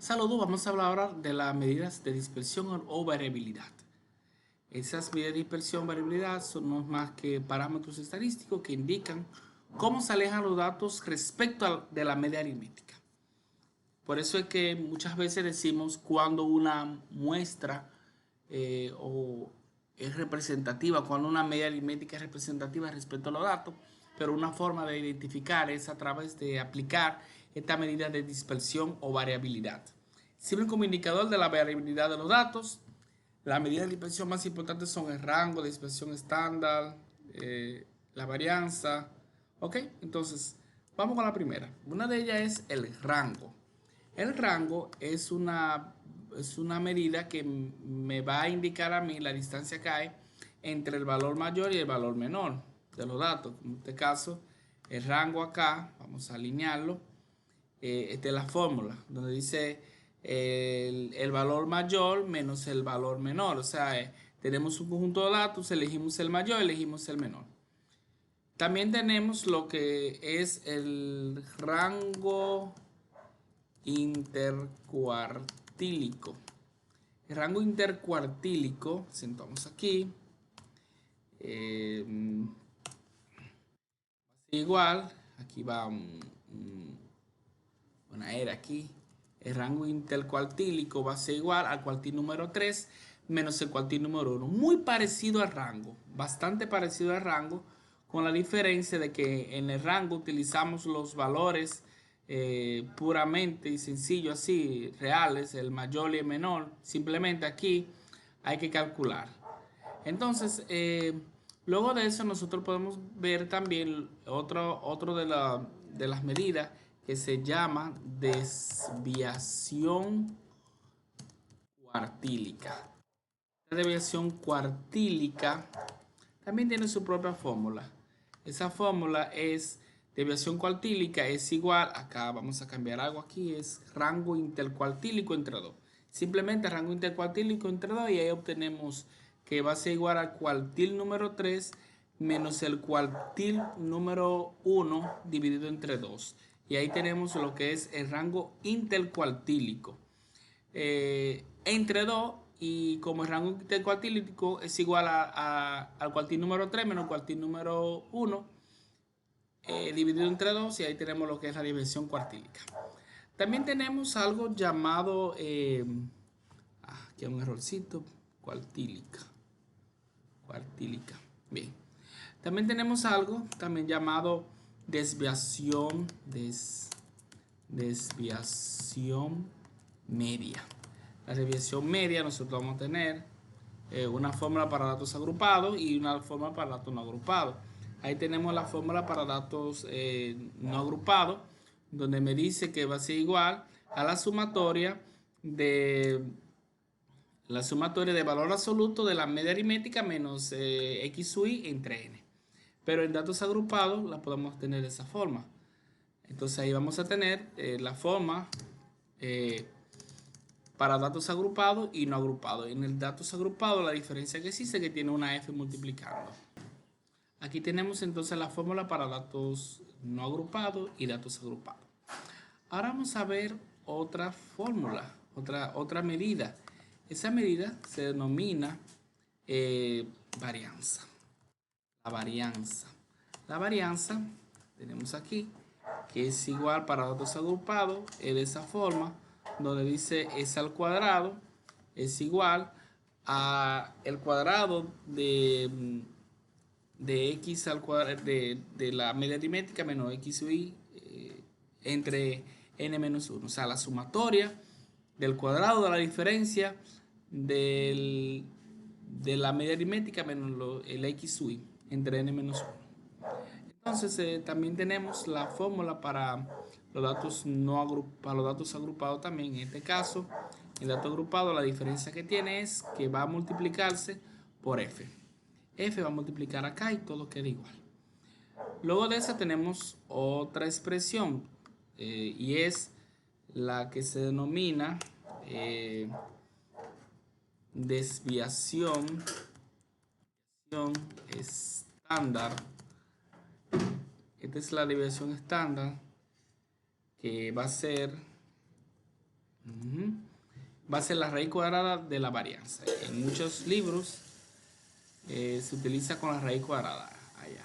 Saludos, vamos a hablar ahora de las medidas de dispersión o variabilidad. Esas medidas de dispersión o variabilidad son no más que parámetros estadísticos que indican cómo se alejan los datos respecto de la media aritmética. Por eso es que muchas veces decimos cuando una muestra o es representativa, cuando una media aritmética es representativa respecto a los datos, pero una forma de identificar es a través de aplicar esta medida de dispersión o variabilidad. Sirven como indicador de la variabilidad de los datos. Las medidas de dispersión más importantes son el rango de dispersión estándar, la varianza. Ok, entonces vamos con la primera. Una de ellas es el rango. El rango es una medida que me va a indicar a mí la distancia que hay entre el valor mayor y el valor menor de los datos. En este caso, el rango acá, vamos a alinearlo. Esta es la fórmula, donde dice el valor mayor menos el valor menor. O sea, tenemos un conjunto de datos, elegimos el mayor, elegimos el menor. También tenemos lo que es el rango intercuartílico. El rango intercuartílico, sentamos aquí, igual, aquí va una era aquí. El rango intercuartílico va a ser igual al cuartil número 3 menos el cuartil número 1. Muy parecido al rango, bastante parecido al rango, con la diferencia de que en el rango utilizamos los valores puramente y sencillo así, reales, el mayor y el menor. Simplemente aquí hay que calcular. Entonces, luego de eso nosotros podemos ver también otro de las medidas que se llama desviación cuartílica. La desviación cuartílica también tiene su propia fórmula. Esa fórmula es desviación cuartílica es igual, acá vamos a cambiar algo aquí, es rango intercuartílico entre 2. Simplemente rango intercuartílico entre 2 y ahí obtenemos que va a ser igual al cuartil número 3 menos el cuartil número 1 dividido entre 2. Y ahí tenemos lo que es el rango intercuartílico. Entre 2 y como el rango intercuartílico es igual al cuartil número 3 menos el cuartil número 1 dividido entre 2 y ahí tenemos lo que es la división cuartílica. También tenemos algo llamado, aquí hay un errorcito, cuartílica. Bien. También tenemos algo también llamado desviación media. La desviación media nosotros vamos a tener una fórmula para datos agrupados y una fórmula para datos no agrupados. Ahí tenemos la fórmula para datos no agrupados, donde me dice que va a ser igual a la sumatoria de valor absoluto de la media aritmética menos x y entre n. Pero en datos agrupados la podemos tener de esa forma. Entonces ahí vamos a tener la forma para datos agrupados y no agrupados. En el datos agrupados la diferencia que existe es que tiene una f multiplicando. Aquí tenemos entonces la fórmula para datos no agrupados y datos agrupados. Ahora vamos a ver otra fórmula, otra medida. Esa medida se denomina varianza. La varianza. La varianza tenemos aquí que es igual para datos agrupados, es de esa forma, donde dice s al cuadrado es igual a el cuadrado de x al cuadrado de la media aritmética menos x y entre n menos 1. O sea, la sumatoria del cuadrado de la diferencia de la media aritmética menos el x y entre n menos 1. Entonces también tenemos la fórmula para los datos no agrupados, para los datos agrupados también. En este caso, el dato agrupado, la diferencia que tiene es que va a multiplicarse por f. F va a multiplicar acá y todo queda igual. Luego de esa tenemos otra expresión y es la que se denomina desviación estándar. Esta es la desviación estándar que va a ser Ujú. Va a ser la raíz cuadrada de la varianza. En muchos libros se utiliza con la raíz cuadrada allá.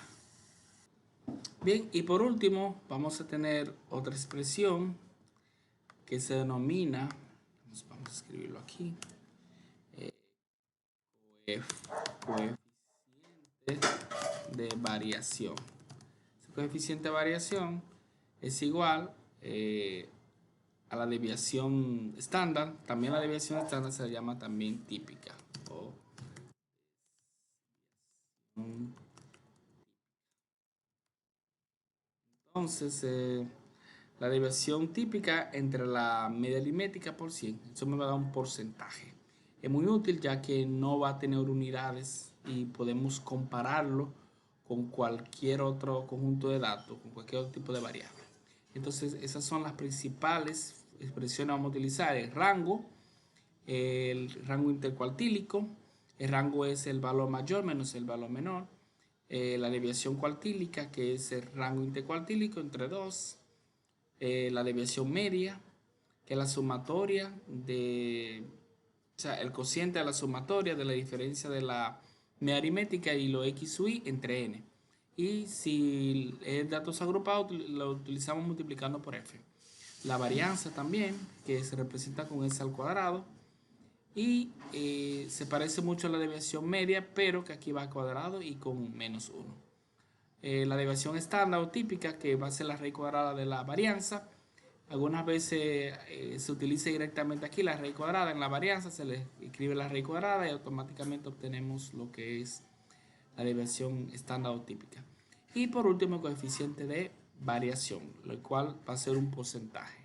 Bien, y por último vamos a tener otra expresión que se denomina, vamos a escribirlo aquí, coeficiente de variación. Ese coeficiente de variación es igual a la desviación estándar. También la desviación estándar se llama también típica. O, entonces, la desviación típica entre la media aritmética por 100, eso me va a dar un porcentaje. Es muy útil ya que no va a tener unidades y podemos compararlo con cualquier otro conjunto de datos, con cualquier otro tipo de variable. Entonces, esas son las principales expresiones que vamos a utilizar: el rango intercuartílico, el rango es el valor mayor menos el valor menor, la desviación cuartílica, que es el rango intercuartílico entre dos, la desviación media, que es la sumatoria o sea, el cociente de la sumatoria de la diferencia de la media aritmética y lo x u y entre n. Y si es datos agrupados, lo utilizamos multiplicando por f. La varianza también, que se representa con s al cuadrado. Y se parece mucho a la desviación media, pero que aquí va al cuadrado y con menos 1. La desviación estándar o típica, que va a ser la raíz cuadrada de la varianza. Algunas veces se utiliza directamente aquí la raíz cuadrada en la varianza, se le escribe la raíz cuadrada y automáticamente obtenemos lo que es la desviación estándar o típica. Y por último, el coeficiente de variación, lo cual va a ser un porcentaje.